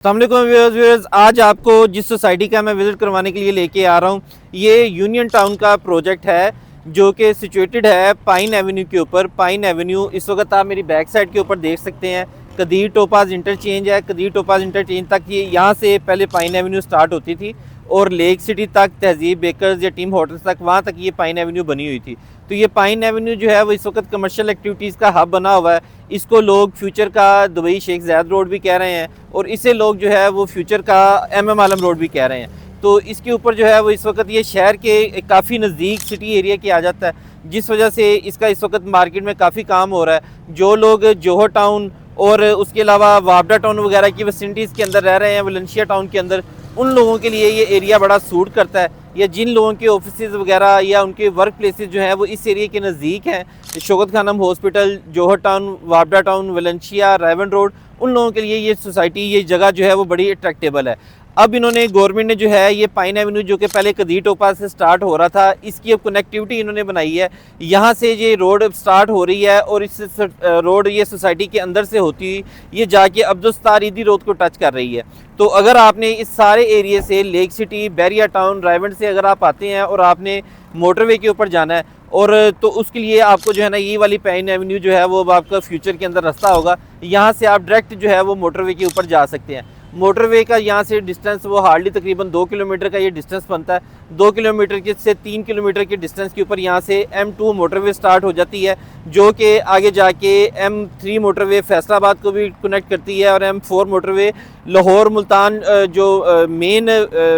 Viewers, आज आपको जिस सोसाइटी का मैं विज़िट करवाने के लिए लेके आ रहा हूँ, ये यूनियन टाउन का प्रोजेक्ट है जो कि सिचुएटेड है पाइन एवेन्यू के ऊपर। पाइन एवेन्यू इस वक्त आप मेरी बैक साइड के ऊपर देख सकते हैं। कदीर टोपाज इंटरचेंज है। कदीर टोपाज इंटरचेंज तक ये यहाँ से पहले पाइन एवेन्यू स्टार्ट होती थी और लेक सिटी तक, तहजीब बेकर्स या टीम होटल्स तक, वहाँ तक ये पाइन एवेन्यू बनी हुई थी। तो ये पाइन एवेन्यू जो है वो इस वक्त कमर्शियल एक्टिविटीज़ का हब बना हुआ है। इसको लोग फ्यूचर का दुबई शेख ज़ायद रोड भी कह रहे हैं और इसे लोग जो है वो फ्यूचर का MM आलम रोड भी कह रहे हैं। तो इसके ऊपर जो है वो इस वक्त ये शहर के काफ़ी नज़दीक सिटी एरिया के आ जाता है, जिस वजह से इसका इस वक्त मार्केट में काफ़ी काम हो रहा है। जो लोग जोहर टाउन और उसके अलावा वापडा टाउन वगैरह की वैसिनिटीज़ के अंदर रह रहे हैं, वलेंशिया टाउन के अंदर, उन लोगों के लिए ये एरिया बड़ा सूट करता है। या जिन लोगों के ऑफिस वगैरह या उनके वर्क प्लेसेस जो हैं वो इस एरिया के नज़दीक हैं, शौकत खानम हॉस्पिटल, जोहर टाउन, वापडा टाउन, वलेंशिया, रायवन रोड, उन लोगों के लिए ये सोसाइटी, ये जगह जो है वो बड़ी अट्रैक्टेबल है। अब इन्होंने, गवर्नमेंट ने जो है ये पाइन एवेन्यू जो कि पहले कदीर टोपा से स्टार्ट हो रहा था, इसकी अब कनेक्टिविटी इन्होंने बनाई है। यहाँ से ये रोड स्टार्ट हो रही है और इस रोड ये सोसाइटी के अंदर से होती हुई ये जाके अब्दुलस्तार ईदी रोड को टच कर रही है। तो अगर आपने इस सारे एरिया से, लेक सिटी, बैरिया टाउन, रायवन से अगर आप आते हैं और आपने मोटरवे के ऊपर जाना है, और तो उसके लिए आपको जो है ना ये वाली पाइन एवेन्यू जो है वो आपका फ्यूचर के अंदर रास्ता होगा। यहाँ से आप डायरेक्ट जो है वो मोटरवे के ऊपर जा सकते हैं। मोटरवे का यहाँ से डिस्टेंस वो हार्डली तकरीबन 2 किलोमीटर का ये डिस्टेंस बनता है। 2 किलोमीटर के से 3 किलोमीटर के डिस्टेंस के ऊपर यहाँ से M2 मोटरवे स्टार्ट हो जाती है, जो कि आगे जाके M3 मोटरवे फैसलाबाद को भी कनेक्ट करती है और M4 मोटरवे लाहौर मुल्तान जो मेन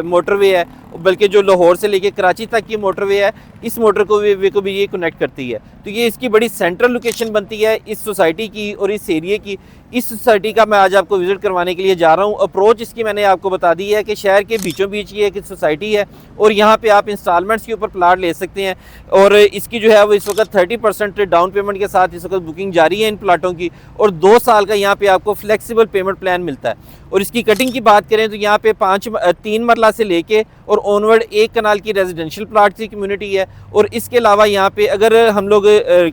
मोटरवे है, बल्कि जो लाहौर से लेके कराची तक की मोटरवे है, इस मोटर को भी ये कनेक्ट करती है। तो ये इसकी बड़ी सेंट्रल लोकेशन बनती है इस सोसाइटी की और इस एरिया की। इस सोसाइटी का मैं आज आपको विज़िट करवाने के लिए जा रहा हूँ। अप्रोच इसकी मैंने आपको बता दी है कि शहर के बीचों बीच ये एक सोसाइटी है और यहाँ पे आप इंस्टॉलमेंट्स के ऊपर प्लाट ले सकते हैं। और इसकी जो है वो इस वक्त 30% डाउन पेमेंट के साथ इस वक्त बुकिंग जारी है इन प्लाटों की, और 2 साल का यहाँ पे आपको फ्लेक्सिबल पेमेंट प्लान मिलता है। और इसकी कटिंग की बात करें तो यहाँ पे 3 मरला से लेके और ऑनवर्ड 1 कनाल की रेजिडेंशियल प्लाट की कम्युनिटी है। और इसके अलावा यहाँ पे अगर हम लोग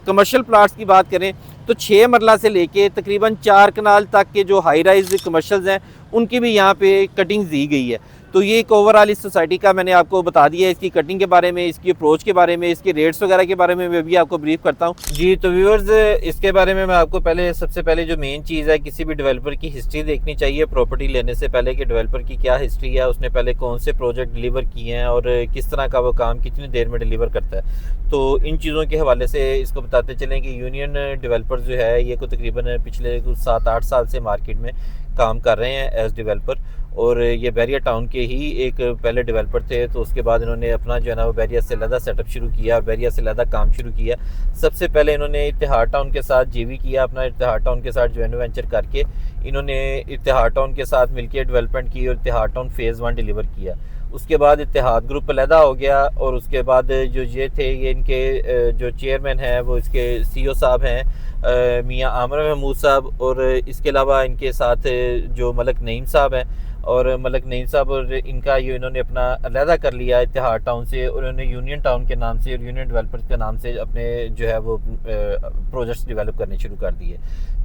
कमर्शियल प्लाट्स की बात करें तो 6 मरला से लेके तकरीबन 4 कनाल तक के जो हाई राइज कमर्शियल्स हैं उनकी भी यहाँ पे कटिंग दी गई है। तो ये एक ओवरऑल इस सोसाइटी का मैंने आपको बता दिया है, इसकी कटिंग के बारे में, इसकी अप्रोच के बारे में, इसके रेट्स वगैरह के बारे में मैं भी आपको ब्रीफ करता हूँ। जी, तो व्यूअर्स, इसके बारे में मैं आपको सबसे पहले जो मेन चीज़ है, किसी भी डेवलपर की हिस्ट्री देखनी चाहिए प्रॉपर्टी लेने से पहले कि डेवलपर की क्या हिस्ट्री है, उसने पहले कौन से प्रोजेक्ट डिलीवर किए हैं और किस तरह का वो काम कितनी देर में डिलीवर करता है। तो इन चीज़ों के हवाले से इसको बताते चलें कि यूनियन डेवलपर जो है ये को तकरीबन पिछले 7-8 साल से मार्केट में काम कर रहे हैं एज डेवलपर। और ये बैरिया टाउन के ही एक पहले डेवलपर थे, तो उसके बाद इन्होंने अपना जो है ना वो बैरिया से अलहदा सेटअप शुरू किया और बैरिया से अलहदा काम शुरू किया। सबसे पहले इन्होंने इत्तेहाद टाउन के साथ JV किया, अपना इत्तेहाद टाउन के साथ जॉइंट वेंचर करके इन्होंने इत्तेहाद टाउन के साथ मिलकर डेवलपमेंट की और इत्तेहाद टाउन फेज़ 1 डिलीवर किया। उसके बाद इत्तेहाद ग्रुप अलहदा हो गया और उसके बाद जो ये थे, ये इनके जो चेयरमैन हैं वो इसके CEO साहब हैं मियाँ आमिर महमूद साहब, और इसके अलावा इनके साथ जो मलक नईम साहब हैं, और मलक नईम साहब और इनका ये इन्होंने अपना अलहदा कर लिया इत्तेहाद टाउन से और उन्होंने यूनियन टाउन के नाम से और यूनियन डेवलपर्स के नाम से अपने जो है वो प्रोजेक्ट्स डेवलप करने शुरू कर दिए।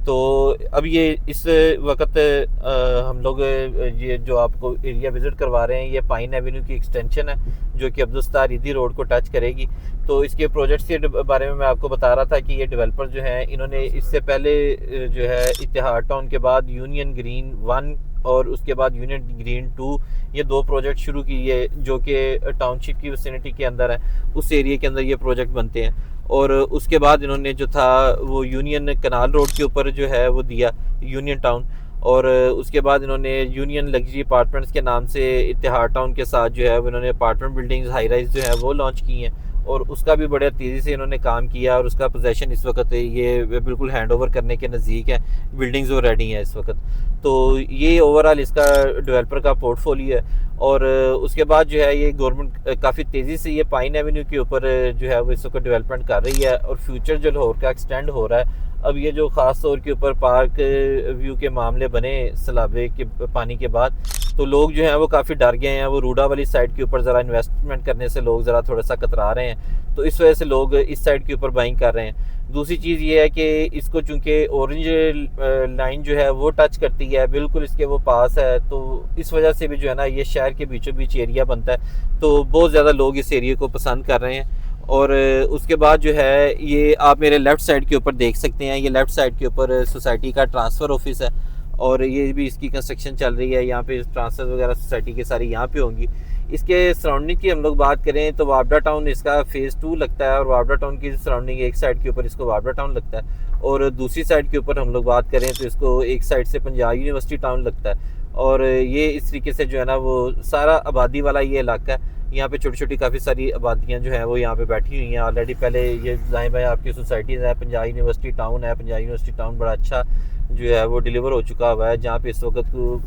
तो अब ये इस वक्त हम लोग ये जो आपको एरिया विज़िट करवा रहे हैं, ये पाइन एवेन्यू की एक्सटेंशन है जो कि अब्दुलस्तार ईदी रोड को टच करेगी। तो इसके प्रोजेक्ट्स के बारे में मैं आपको बता रहा था कि ये डेवलपर जो हैं इन्होंने इससे पहले जो है इत्तेहाद टाउन के बाद यूनियन ग्रीन 1 और उसके बाद यूनियन ग्रीन 2, ये 2 प्रोजेक्ट शुरू किए जो कि टाउनशिप की विसिनिटी के अंदर है, उस एरिया के अंदर ये प्रोजेक्ट बनते हैं। और उसके बाद इन्होंने जो था वो यूनियन कनाल रोड के ऊपर जो है वो दिया यूनियन टाउन, और उसके बाद इन्होंने यूनियन लग्जरी अपार्टमेंट्स के नाम से इत्तेहाद टाउन के साथ जो है वो इन्होंने अपार्टमेंट बिल्डिंग्स हाई राइज जो है वो लॉन्च की हैं और उसका भी बड़े तेज़ी से इन्होंने काम किया और उसका पोजेसन इस वक्त ये बिल्कुल हैंड ओवर करने के नज़दीक है, बिल्डिंग्स वो रेडी हैं इस वक्त। तो ये ओवरऑल इसका डेवलपर का पोर्टफोलियो है। और उसके बाद जो है ये गवर्नमेंट काफ़ी तेज़ी से ये पाइन एवेन्यू के ऊपर जो है वो इस वक्त डेवलपमेंट कर रही है और फ्यूचर जो लाहौर का एक्सटेंड हो रहा है। अब ये जो ख़ास तौर के ऊपर पार्क व्यू के मामले बने सैलाब के पानी के बाद, तो लोग जो हैं वो काफ़ी डर गए हैं। वो रूडा वाली साइड के ऊपर ज़रा इन्वेस्टमेंट करने से लोग ज़रा थोड़ा सा कतरा रहे हैं, तो इस वजह से लोग इस साइड के ऊपर बाइंग कर रहे हैं। दूसरी चीज़ ये है कि इसको चूँकि ऑरेंज लाइन जो है वो टच करती है, बिल्कुल इसके वो पास है, तो इस वजह से भी जो है ना ये शहर के बीचों बीच एरिया बनता है, तो बहुत ज़्यादा लोग इस एरिया को पसंद कर रहे हैं। और उसके बाद जो है ये आप मेरे लेफ़्ट साइड के ऊपर देख सकते हैं, ये लेफ़्ट साइड के ऊपर सोसाइटी का ट्रांसफ़र ऑफिस है और ये भी इसकी कंस्ट्रक्शन चल रही है। यहाँ पे ट्रांसफ़र वगैरह सोसाइटी के सारी यहाँ पे होंगी। इसके सराउंडिंग की हम लोग बात करें तो वावडा टाउन इसका फ़ेज़ 2 लगता है और वावडा टाउन की सराउंडिंग एक साइड के ऊपर इसको वावडा टाउन लगता है और दूसरी साइड के ऊपर हम लोग बात करें तो इसको एक साइड से पंजाब यूनिवर्सिटी टाउन लगता है। और ये इस तरीके से जो है ना वो सारा आबादी वाला ये इलाका है। यहाँ पे छोटी छोटी काफ़ी सारी आबादियाँ जो हैं वो यहाँ पे बैठी हुई हैं ऑलरेडी। पहले ये दाएं बाएं आपकी सोसाइटीज़ है, पंजाब यूनिवर्सिटी टाउन है। पंजाब यूनिवर्सिटी टाउन बड़ा अच्छा जो है वो डिलीवर हो चुका हुआ है, जहाँ पे इस वक्त को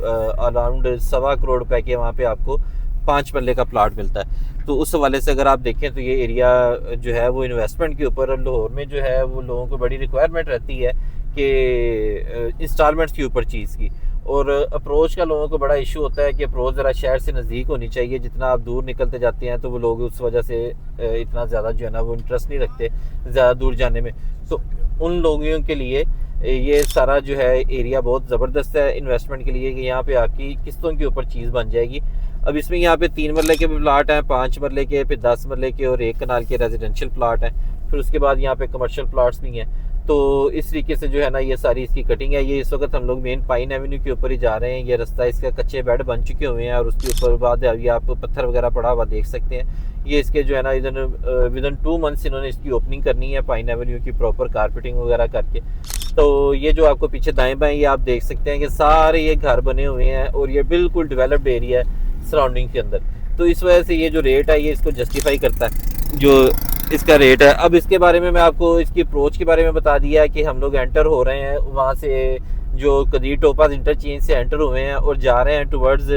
अराउंड 1.25 करोड़ रुपए के वहाँ पे आपको 5 मरले का प्लाट मिलता है। तो उस हवाले से अगर आप देखें तो ये एरिया जो है वो इन्वेस्टमेंट के ऊपर लाहौर में जो है वो लोगों को बड़ी रिक्वायरमेंट रहती है कि इंस्टॉलमेंट्स के ऊपर चीज़ की। और अप्रोच का लोगों को बड़ा इशू होता है कि अप्रोच ज़रा शहर से नज़दीक होनी चाहिए। जितना आप दूर निकलते जाते हैं तो वो लोग उस वजह से इतना ज़्यादा जो है ना वो इंटरेस्ट नहीं रखते ज़्यादा दूर जाने में। तो उन लोगों के लिए ये सारा जो है एरिया बहुत ज़बरदस्त है इन्वेस्टमेंट के लिए कि यहाँ पे आपकी किस्तों के ऊपर चीज़ बन जाएगी। अब इसमें यहाँ पे 3 मरले के प्लाट हैं, 5 मरले के, फिर 10 मरले के और 1 कनाल के रेजिडेंशियल प्लाट हैं। फिर उसके बाद यहाँ पे कमर्शियल प्लाट्स भी हैं। तो इस तरीके से जो है ना ये सारी इसकी कटिंग है। ये इस वक्त हम लोग मेन पाइन एवेन्यू के ऊपर ही जा रहे हैं। ये रास्ता इसका कच्चे बेड बन चुके हुए हैं और उसके ऊपर बाद अभी आप पत्थर वगैरह पड़ा हुआ देख सकते हैं। ये इसके जो है ना इधर विदिन 2 मंथ्स इन्होंने इसकी ओपनिंग करनी है पाइन एवेन्यू की प्रॉपर कारपेटिंग वगैरह करके। तो ये जो आपको पीछे दाएं बाएं ये आप देख सकते हैं कि सारे ये घर बने हुए हैं और ये बिल्कुल डेवलप्ड एरिया है सराउंडिंग के अंदर। तो इस वजह से ये जो रेट है ये इसको जस्टिफाई करता है जो इसका रेट है। अब इसके बारे में मैं आपको इसकी अप्रोच के बारे में बता दिया कि हम लोग एंटर हो रहे हैं वहाँ से जो कदीर टोपाज इंटरचेंज से एंटर हुए हैं और जा रहे हैं टुवर्ड्स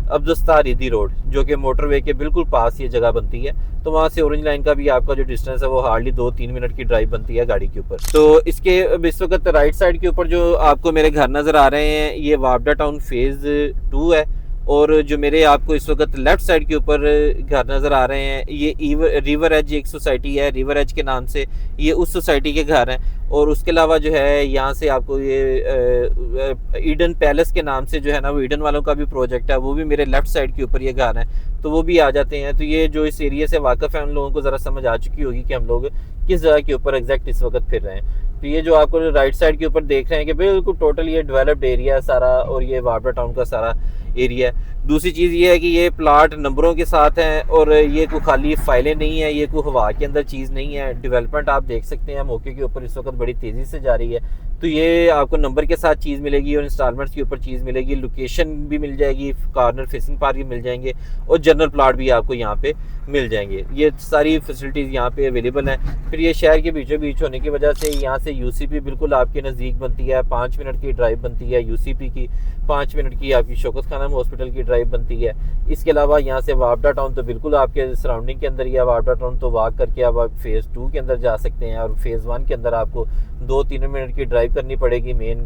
अब्दुस्तार रिदी रोड जो कि मोटरवे के बिल्कुल पास ये जगह बनती है। तो वहाँ से ऑरेंज लाइन का भी आपका जो डिस्टेंस है वो हार्डली 2-3 मिनट की ड्राइव बनती है गाड़ी के ऊपर। तो इसके इस वक्त राइट साइड के ऊपर जो आपको मेरे घर नज़र आ रहे हैं ये वावडा टाउन फेज़ 2 है और जो मेरे आपको इस वक्त लेफ़्ट साइड के ऊपर घर नज़र आ रहे हैं ये रिवर एज एक सोसाइटी है, रिवर एज के नाम से ये उस सोसाइटी के घर हैं। और उसके अलावा जो है यहाँ से आपको ये ईडन पैलेस के नाम से जो है ना वो ईडन वालों का भी प्रोजेक्ट है, वो भी मेरे लेफ़्ट साइड के ऊपर ये घर हैं, तो वो भी आ जाते हैं। तो ये जो इस एरिया से वाकिफ़ है उन लोगों को ज़रा समझ आ चुकी होगी कि हम लोग किस जगह के ऊपर एग्जैक्ट इस वक्त फिर रहे हैं। तो ये जो आपको राइट साइड के ऊपर देख रहे हैं कि बिल्कुल टोटल ये डेवलप्ड एरिया है सारा और ये वावडा टाउन का सारा एरिया है। दूसरी चीज़ ये है कि ये प्लाट नंबरों के साथ हैं और ये कोई खाली फाइलें नहीं है, ये कोई हवा के अंदर चीज़ नहीं है। डेवलपमेंट आप देख सकते हैं मौके के ऊपर इस वक्त बड़ी तेज़ी से जा रही है। तो ये आपको नंबर के साथ चीज़ मिलेगी और इंस्टॉलमेंट्स के ऊपर चीज़ मिलेगी, लोकेशन भी मिल जाएगी, कॉर्नर फेसिंग पार्क भी मिल जाएंगे और जनरल प्लाट भी आपको यहाँ पे मिल जाएंगे। ये सारी फैसिलिटीज़ यहाँ पे अवेलेबल हैं। फिर ये शहर के बीचों बीच होने की वजह से यहाँ से यूसीपी बिल्कुल आपके नज़दीक बनती है, 5 मिनट की ड्राइव बनती है यूसीपी की, 5 मिनट की आपकी शौकत खानम हॉस्पिटल की ड्राइव बनती है। इसके अलावा यहाँ से वावडा टाउन तो बिल्कुल आपके सराउंडिंग के अंदर ही है। वावडा टाउन तो वॉक करके आप फेज़ 2 के अंदर जा सकते हैं और फेज़ 1 के अंदर आपको 2-3 मिनट की ड्राइव करनी पड़ेगी मेन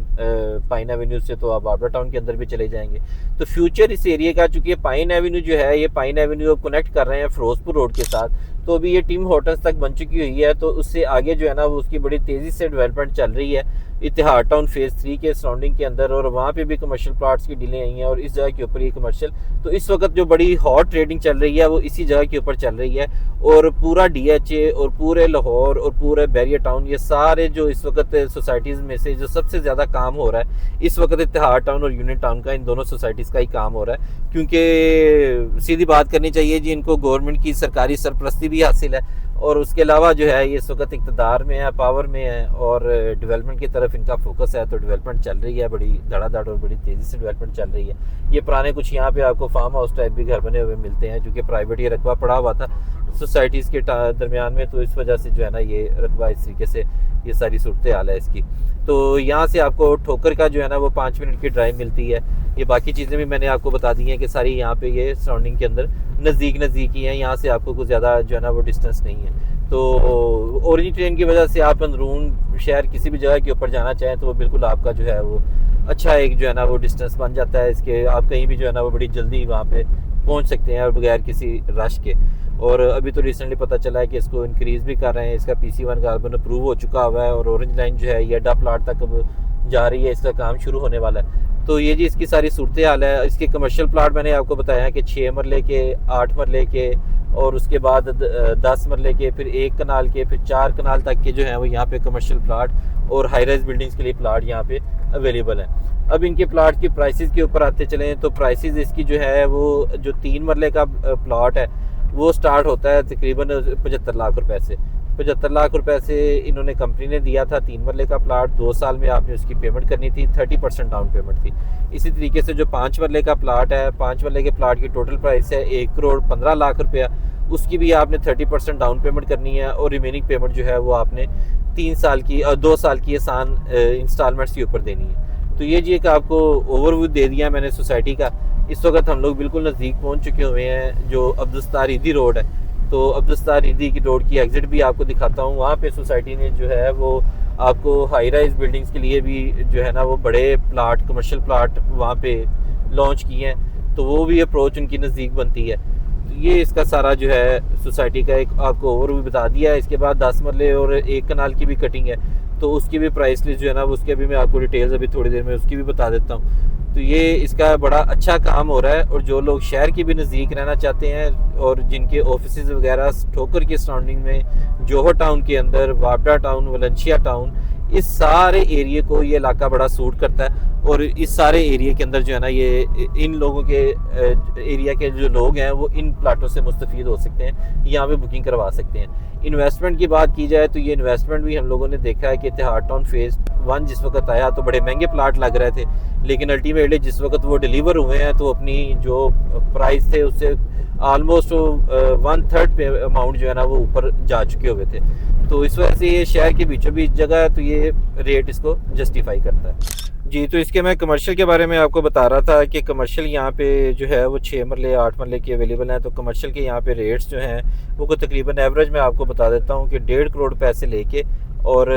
पाइन एवेन्यू से, तो आप वावडा टाउन के अंदर भी चले जाएंगे। तो फ्यूचर इस एरिया का, चूँकि पाइन एवेन्यू जो है ये पाइन एवेन्यू अब कनेक्ट कर रहे हैं फिरोजपुर रोड के साथ, तो अभी ये टीम होटल्स तक बन चुकी हुई है। तो उससे आगे जो है ना वो उसकी बड़ी तेज़ी से डेवलपमेंट चल रही है इतिहाद टाउन फेज़ 3 के सराउंडिंग के अंदर, और वहाँ पे भी कमर्शियल प्लाट्स की डीलें आई हैं और इस जगह के ऊपर ये कमर्शियल। तो इस वक्त जो बड़ी हॉट ट्रेडिंग चल रही है वो इसी जगह के ऊपर चल रही है और पूरा DHA और पूरे लाहौर और पूरे बैरियर टाउन, ये सारे जो इस वक्त सोसाइटीज़ में से जो सबसे ज़्यादा काम हो रहा है इस वक्त इतिहाद टाउन और यूनिट टाउन का, इन दोनों सोसाइटीज़ का ही काम हो रहा है। क्योंकि सीधी बात करनी चाहिए जी, इनको गवर्नमेंट की सरकारी सरपरस्ती भी हासिल है और उसके अलावा जो है ये इस वक्त इक़्तिदार में है, पावर में है और डेवलपमेंट की तरफ इनका फोकस है। तो डेवलपमेंट चल रही है बड़ी धड़ाधड़ और बड़ी तेज़ी से डेवलपमेंट चल रही है। ये पुराने कुछ यहाँ पे आपको फार्म हाउस टाइप भी घर बने हुए मिलते हैं, जो कि प्राइवेट ये रकबा पड़ा हुआ था सोसाइटीज़ के दरमियान में, तो इस वजह से जो है ना ये रकबा इस तरीके से ये सारी सूरत हाल है इसकी। तो यहाँ से आपको ठोकर का जो है ना वो 5 मिनट की ड्राइव मिलती है। ये बाकी चीज़ें भी मैंने आपको बता दी हैं कि सारी यहाँ पे ये सराउंडिंग के अंदर नज़दीक ही हैं, यहाँ से आपको कुछ ज़्यादा जो है ना वो डिस्टेंस नहीं है। तो ऑरेंज ट्रेन की वजह से आप अंदरून शहर किसी भी जगह के ऊपर जाना चाहें तो वो बिल्कुल आपका जो है वो अच्छा एक जो है ना वो डिस्टेंस बन जाता है इसके, आप कहीं भी जो है ना वो बड़ी जल्दी वहाँ पे पहुँच सकते हैं और बगैर किसी रश के। और अभी तो रिसेंटली पता चला है कि इसको इंक्रीज़ भी कर रहे हैं, इसका PC1 कार्बन अप्रूव हो चुका हुआ है और ऑरेंज लाइन जो है ये अड्डा प्लाट तक अब जा रही है, इसका काम शुरू होने वाला है। तो ये जी इसकी सारी सूरत हाल है। इसके कमर्शियल प्लाट मैंने आपको बताया है कि 6 मरले के, 8 मरले के और उसके बाद 10 मरले के, फिर 1 कनाल के, फिर 4 कनाल तक के जो हैं वो यहाँ पे कमर्शियल प्लाट और हाई राइज बिल्डिंग्स के लिए प्लाट यहाँ पे अवेलेबल हैं। अब इनके प्लाट की प्राइसेस के ऊपर आते चलें तो प्राइसेस इसकी जो है वो जो 3 मरले का प्लाट है वो स्टार्ट होता है तकरीबन 75 लाख रुपए से। 75 लाख रुपए से इन्होंने कंपनी ने दिया था 3 मरले का प्लाट, 2 साल में आपने उसकी पेमेंट करनी थी, 30% डाउन पेमेंट थी। इसी तरीके से जो 5 मरले का प्लाट है, 5 मरले के प्लाट की टोटल प्राइस है 1 करोड़ 15 लाख रुपया, उसकी भी आपने 30% डाउन पेमेंट करनी है और रिमेनिंग पेमेंट जो है वो आपने 3 साल की और 2 साल की आसान इंस्टॉलमेंट्स के ऊपर देनी है। तो ये जी एक आपको ओवरव्यू दे दिया मैंने सोसाइटी का। इस वक्त हम लोग बिल्कुल नज़दीक पहुंच चुके हुए हैं जो अब्दुस्तार ईदी रोड है। तो अब्दुस्तार ईदी की रोड की एग्जिट भी आपको दिखाता हूँ। वहाँ पे सोसाइटी ने जो है वो आपको हाई राइज बिल्डिंग्स के लिए भी जो है ना वो बड़े प्लाट, कमर्शियल प्लाट वहाँ पे लॉन्च किए हैं, तो वो भी अप्रोच उनकी नज़दीक बनती है। तो ये इसका सारा जो है सोसाइटी का एक आपको ओवरव्यू बता दिया है। इसके बाद 10 मरले और 1 कनाल की भी कटिंग है, तो उसकी भी प्राइस लिस्ट जो है ना उसके भी मैं आपको डिटेल्स अभी थोड़ी देर में उसकी भी बता देता हूँ। तो ये इसका बड़ा अच्छा काम हो रहा है और जो लोग शहर के भी नज़दीक रहना चाहते हैं और जिनके ऑफिसेज वगैरह ठोकर के सराउंडिंग में, जोहर टाउन के अंदर, वापडा टाउन, वलेंशिया टाउन, इस सारे एरिया को ये इलाका बड़ा सूट करता है। और इस सारे एरिया के अंदर जो है ना ये इन लोगों के एरिया के जो लोग हैं वो इन प्लाटों से मुस्तफ़ीद हो सकते हैं, यहाँ पे बुकिंग करवा सकते हैं। इन्वेस्टमेंट की बात की जाए तो ये इन्वेस्टमेंट भी हम लोगों ने देखा है कि इतिहाद टाउन फेज़ 1 जिस वक्त आया तो बड़े महंगे प्लाट लग रहे थे, लेकिन अल्टीमेटली जिस वक्त वो डिलीवर हुए हैं तो अपनी जो प्राइस थे उससे ऑलमोस्ट 1/3 पे अमाउंट जो है ना वो ऊपर जा चुके हुए थे। तो इस वजह से ये शहर के बीचों बीच जगह है, तो ये रेट इसको जस्टिफाई करता है जी। तो इसके मैं कमर्शियल के बारे में आपको बता रहा था कि कमर्शियल यहाँ पे जो है वो 6 मरले 8 मरले के अवेलेबल हैं। तो कमर्शियल के यहाँ पे रेट्स जो हैं वो को तकरीबन एवरेज मैं आपको बता देता हूँ कि 1.5 करोड़ पैसे लेके और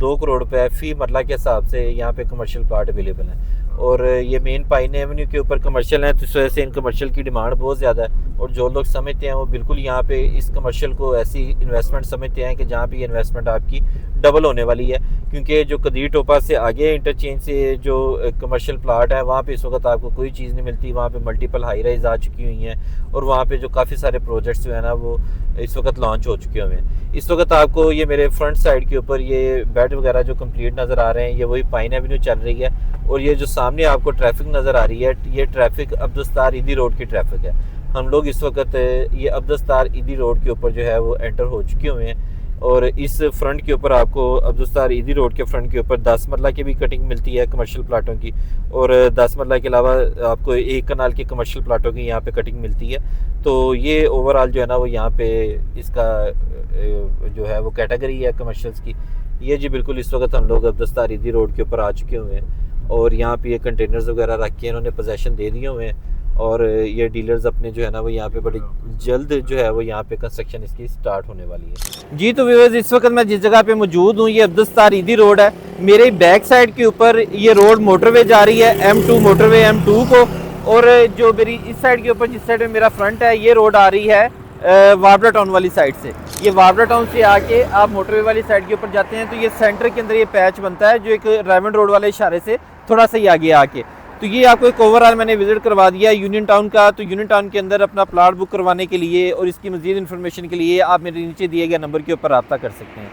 2 करोड़ रुपए फ़ी मरला के हिसाब से यहाँ पे कमर्शियल प्लाट अवेलेबल हैं। और ये मेन पाइन एवेन्यू के ऊपर कमर्शियल है, तो इस वजह से इन कमर्शियल की डिमांड बहुत ज़्यादा है और जो लोग समझते हैं वो बिल्कुल यहाँ पे इस कमर्शियल को ऐसी इन्वेस्टमेंट समझते हैं कि जहाँ पे ये इन्वेस्टमेंट आपकी डबल होने वाली है। क्योंकि जो कदीर टोपा से आगे इंटरचेंज से जो कमर्शियल प्लाट है वहाँ पे इस वक्त आपको कोई चीज़ नहीं मिलती, वहाँ पे मल्टीपल हाई राइज आ चुकी हुई हैं और वहाँ पे जो काफ़ी सारे प्रोजेक्ट्स जो है ना वो इस वक्त लॉन्च हो चुके हुए हैं। इस वक्त आपको ये मेरे फ्रंट साइड के ऊपर ये बेड वगैरह जो कंप्लीट नज़र आ रहे हैं, ये वही पाइन एवेन्यू चल रही है। और ये जो सामने आपको ट्रैफिक नज़र आ रही है, ये ट्रैफिक अब्दुस्तार ईदी रोड की ट्रैफिक है। हम लोग इस वक्त ये अब्दुस्तार ईदी रोड के ऊपर जो है वो एंटर हो चुके हुए हैं और इस फ्रंट के ऊपर आपको अब्दुस्तार ईदी रोड के फ्रंट के ऊपर 10 मरला की भी कटिंग मिलती है कमर्शियल प्लाटों की और 10 मरला के अलावा आपको 1 कनाल की कमर्शियल प्लाटों की यहाँ पे कटिंग मिलती है। तो ये ओवरऑल जो है ना वो यहाँ पे इसका जो है वो कैटेगरी है कमर्शियल्स की। ये जी बिल्कुल इस वक्त हम लोग अब्दुस्तार ईदी रोड के ऊपर आ चुके हुए हैं और यहाँ पे ये कंटेनर्स वगैरह रख के इन्होंने पोजेसन दे दिए हुए हैं और ये डीलर्स अपने जो है ना वो यहाँ पे बड़ी जल्द जो है वो यहाँ पे कंस्ट्रक्शन इसकी स्टार्ट होने वाली है जी। तो व्यूअर्स इस वक्त मैं जिस जगह पे मौजूद हूँ ये अब्दुस्तार ईदी रोड है। मेरे बैक साइड के ऊपर ये रोड मोटरवे जा रही है, M2 मोटरवे M2 को, और जो मेरी इस साइड के ऊपर जिस साइड में मेरा फ्रंट है ये रोड आ रही है वापडा टाउन वाली साइड से। ये वापडा टाउन से आके आप मोटरवे वाली साइड के ऊपर जाते हैं तो ये सेंटर के अंदर ये पैच बनता है जो एक रेवन रोड वाले इशारे से थोड़ा सा ही आगे आके। तो ये आपको एक ओवरऑल मैंने विजिट करवा दिया यूनियन टाउन का। तो यूनियन टाउन के अंदर अपना प्लाट बुक करवाने के लिए और इसकी मज़ीद इन्फॉर्मेशन के लिए आप मेरे नीचे दिए गए नंबर के ऊपर रब्ता कर सकते हैं।